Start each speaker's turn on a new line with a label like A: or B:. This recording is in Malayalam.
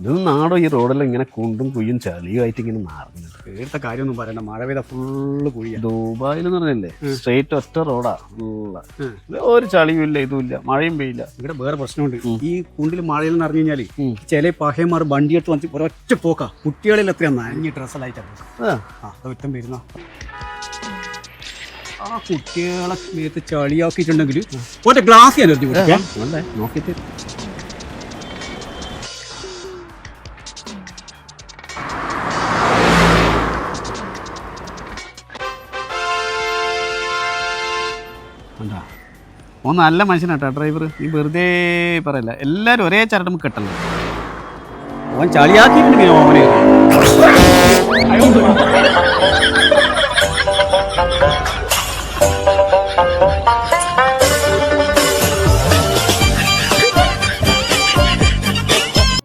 A: ഇതൊന്നും നാടോ ഈ റോഡെല്ലാം ഇങ്ങനെ കുണ്ടും കുയ്യും ചളിയുമായിട്ട് ഇങ്ങനെ മാറുന്നത്.
B: പേടുത്ത കാര്യമൊന്നും പറയണ്ട, മഴ പെയ്ത ഫുള്ള് കുഴിയാണ്.
A: ദുബായിൽ എന്ന് പറഞ്ഞല്ലേ സ്ട്രെയിറ്റ് ഒറ്റ റോഡാ ഒരു ചളിയും ഇല്ല, ഇതുമില്ല, മഴയും പെയ്യില്ല.
B: ഇവിടെ വേറെ പ്രശ്നമുണ്ട്. ഈ കുണ്ടിൽ മഴയിൽ നിന്ന് അറിഞ്ഞു കഴിഞ്ഞാല് ചില പഹയന്മാർ വണ്ടിയെടുത്ത് വന്നിട്ട് ഒരൊറ്റ പോക്കാ. കുട്ടികളിൽ എത്രയാ നനഞ്ഞ് ഡ്രസ്സെല്ലായിട്ടാ വിത്തം വരുന്ന ആ കുട്ടികളെ മേത്ത് ചളിയാക്കിയിട്ടുണ്ടെങ്കിൽ ഒറ്റ ഗ്ലാസ് ഞാൻ എറിഞ്ഞു കൊടുക്കാം.
A: അല്ലേ നോക്കിയിട്ട് എന്താ ഓ നല്ല മനുഷ്യനാട്ടാ ഡ്രൈവർ. നീ വെറുതെ പറയല്ല, എല്ലാരും ഒരേ ചരടും കെട്ടല്ലോ.
B: അവൻ ചളിയാക്കിയിട്ടുണ്ടെങ്കിൽ ഓമനെ